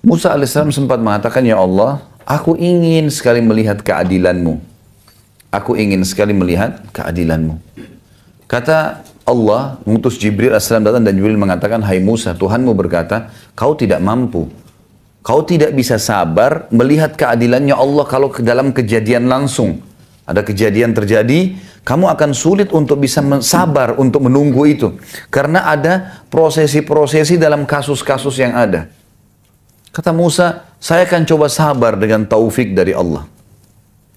Musa alaihissalam sempat mengatakan, ya Allah, aku ingin sekali melihat keadilanmu. Aku ingin sekali melihat keadilanmu. Kata Allah, mengutus Jibril alaihissalam datang dan Jibril mengatakan, hai Musa, Tuhanmu berkata, kau tidak mampu. Kau tidak bisa sabar melihat keadilannya Allah kalau ke dalam kejadian langsung. Ada kejadian terjadi, kamu akan sulit untuk bisa sabar untuk menunggu itu. Karena ada prosesi-prosesi dalam kasus-kasus yang ada. Kata Musa, saya akan coba sabar dengan taufik dari Allah.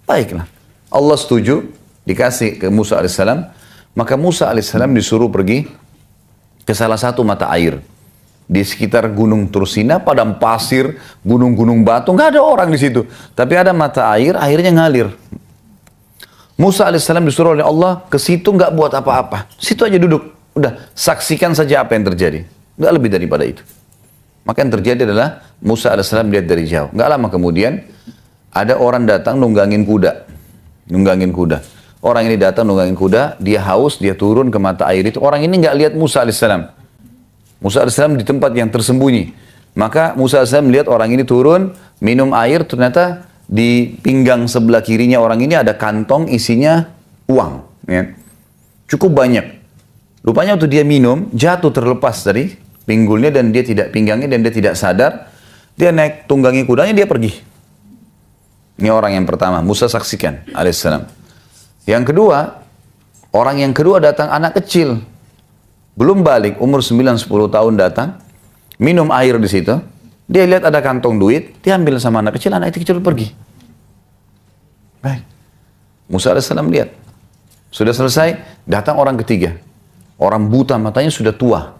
Baiklah. Allah setuju, dikasih ke Musa alaihissalam. Maka Musa alaihissalam disuruh pergi ke salah satu mata air. Di sekitar gunung Tursina, padang pasir, gunung-gunung batu, nggak ada orang di situ. Tapi ada mata air, airnya ngalir. Musa alaihissalam disuruh oleh Allah ke situ nggak buat apa-apa. Situ aja duduk. Udah, saksikan saja apa yang terjadi. Nggak lebih daripada itu. Maka yang terjadi adalah Musa alaihissalam lihat dari jauh. Nggak lama kemudian ada orang datang nunggangin kuda. Nunggangin kuda. Orang ini datang nunggangin kuda, dia haus, dia turun ke mata air itu. Orang ini nggak lihat Musa alaihissalam. Musa alaihissalam di tempat yang tersembunyi. Maka Musa alaihissalam melihat orang ini turun, minum air, ternyata di pinggang sebelah kirinya orang ini ada kantong isinya uang. Ya. Cukup banyak. Rupanya waktu dia minum, jatuh terlepas dari pinggulnya dan dia tidak pinggangnya dan dia tidak sadar. Dia naik tunggangi kudanya, dia pergi. Ini orang yang pertama, Musa saksikan alaihissalam. Yang kedua, orang yang kedua datang anak kecil. Belum balik, umur 9-10 tahun datang. Minum air di situ. Dia lihat ada kantong duit, dia ambil sama anak itu kecil pergi. Baik. Musa alaihissalam lihat. Sudah selesai, datang orang ketiga. Orang buta matanya sudah tua.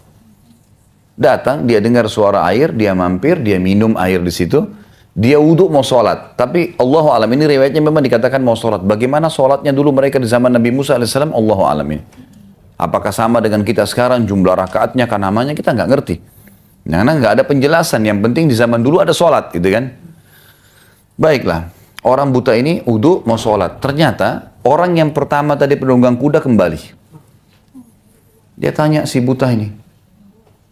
Datang, dia dengar suara air, dia mampir, dia minum air di situ. Dia wudhu mau sholat. Tapi Allahu alam, ini riwayatnya memang dikatakan mau sholat. Bagaimana sholatnya dulu mereka di zaman Nabi Musa alaihissalam, Allahu alam ini. Apakah sama dengan kita sekarang, jumlah rakaatnya, kan namanya kita nggak ngerti. Karena nggak ada penjelasan, yang penting di zaman dulu ada sholat gitu kan. Baiklah, orang buta ini wudhu mau sholat. Ternyata orang yang pertama tadi penunggang kuda kembali. Dia tanya si buta ini,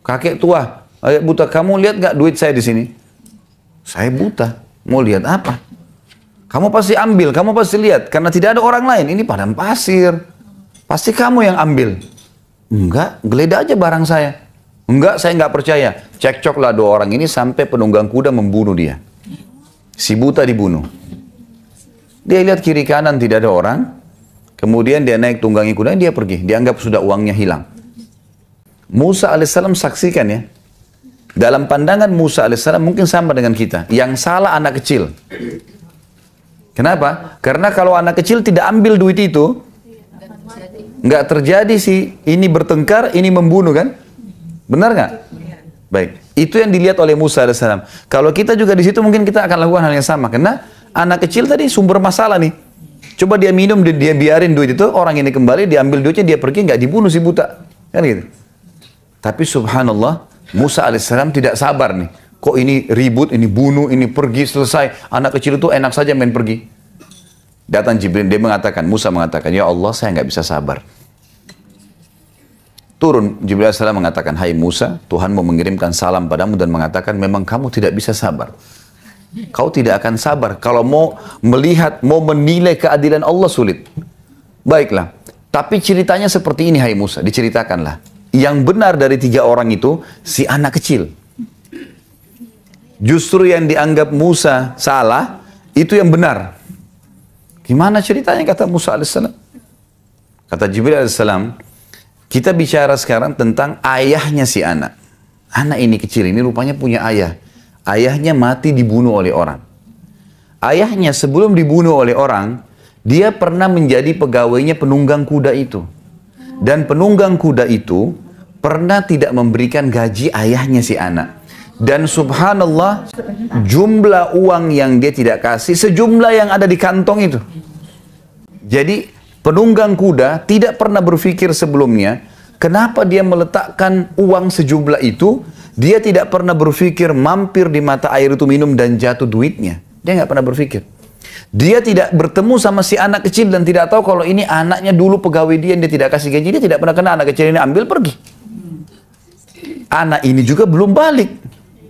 kakek tua, ayah buta, kamu lihat nggak duit saya di sini? Saya buta, mau lihat apa? Kamu pasti ambil, kamu pasti lihat, karena tidak ada orang lain. Ini padang pasir, pasti kamu yang ambil. Enggak, geledah aja barang saya. Enggak, saya nggak percaya. Cekcoklah dua orang ini sampai penunggang kuda membunuh dia. Si buta dibunuh. Dia lihat kiri kanan tidak ada orang. Kemudian dia naik tunggangi kuda, dia pergi. Dianggap sudah uangnya hilang. Musa alaihissalam saksikan ya. Dalam pandangan Musa alaihissalam mungkin sama dengan kita. Yang salah anak kecil. Kenapa? Karena kalau anak kecil tidak ambil duit itu, nggak terjadi sih ini bertengkar, ini membunuh kan? Benar nggak? Baik. Itu yang dilihat oleh Musa alaihissalam. Kalau kita juga di situ mungkin kita akan lakukan hal yang sama. Karena anak kecil tadi sumber masalah nih. Coba dia minum, dia biarin duit itu, orang ini kembali, dia ambil duitnya, dia pergi, nggak dibunuh si buta. Kan gitu. Tapi subhanallah, Musa alaihissalam tidak sabar nih. Kok ini ribut, ini bunuh, ini pergi, selesai. Anak kecil itu enak saja main pergi. Datang Jibril, dia mengatakan, Musa mengatakan, ya Allah saya nggak bisa sabar. Turun, Jibril alaihissalam mengatakan, hai Musa, Tuhan mau mengirimkan salam padamu dan mengatakan, memang kamu tidak bisa sabar. Kau tidak akan sabar. Kalau mau melihat, mau menilai keadilan Allah sulit. Baiklah. Tapi ceritanya seperti ini, hai Musa, diceritakanlah. Yang benar dari tiga orang itu, si anak kecil. Justru yang dianggap Musa salah, itu yang benar. Gimana ceritanya, kata Musa alaihissalam? Kata Jibril alaihissalam, kita bicara sekarang tentang ayahnya si anak. Anak ini kecil, ini rupanya punya ayah. Ayahnya mati dibunuh oleh orang. Ayahnya sebelum dibunuh oleh orang, dia pernah menjadi pegawainya penunggang kuda itu. Dan penunggang kuda itu pernah tidak memberikan gaji ayahnya si anak. Dan subhanallah, jumlah uang yang dia tidak kasih, sejumlah yang ada di kantong itu. Jadi penunggang kuda tidak pernah berpikir sebelumnya, kenapa dia meletakkan uang sejumlah itu. Dia tidak pernah berpikir mampir di mata air itu minum dan jatuh duitnya. Dia nggak pernah berpikir. Dia tidak bertemu sama si anak kecil dan tidak tahu kalau ini anaknya dulu pegawai dia tidak kasih gaji. Dia tidak pernah kenal anak kecil ini, ambil pergi. Anak ini juga belum balik.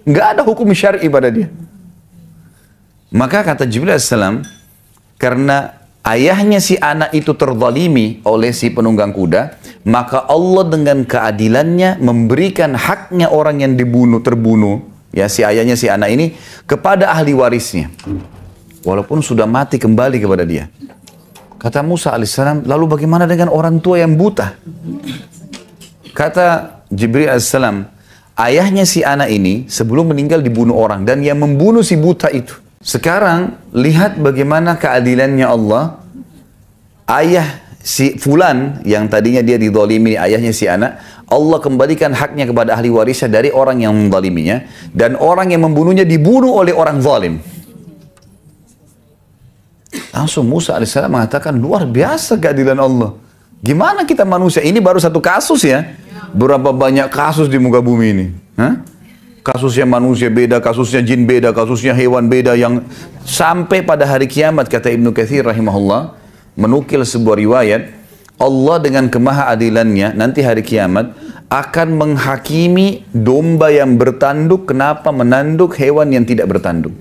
nggak ada hukum syar'i pada dia. Maka kata Jibril alaihissalam, karena ayahnya si anak itu terzalimi oleh si penunggang kuda, maka Allah dengan keadilannya memberikan haknya orang yang terbunuh, ya si ayahnya si anak ini, kepada ahli warisnya. Walaupun sudah mati kembali kepada dia. Kata Musa alaihissalam, lalu bagaimana dengan orang tua yang buta? Kata Jibril alaihissalam, ayahnya si anak ini sebelum meninggal dibunuh orang, dan yang membunuh si buta itu. Sekarang lihat bagaimana keadilannya Allah. Ayah si fulan yang tadinya dia dizalimi, ayahnya si anak, Allah kembalikan haknya kepada ahli warisnya dari orang yang menzaliminya, dan orang yang membunuhnya dibunuh oleh orang zalim. Langsung Musa alaihissalam mengatakan, luar biasa keadilan Allah. Gimana kita manusia, ini baru satu kasus ya, berapa banyak kasus di muka bumi ini. Hah? Kasusnya manusia beda, kasusnya jin beda, kasusnya hewan beda, yang sampai pada hari kiamat, kata Ibnu Katsir rahimahullah, menukil sebuah riwayat, Allah dengan kemahaadilannya nanti hari kiamat akan menghakimi domba yang bertanduk kenapa menanduk hewan yang tidak bertanduk.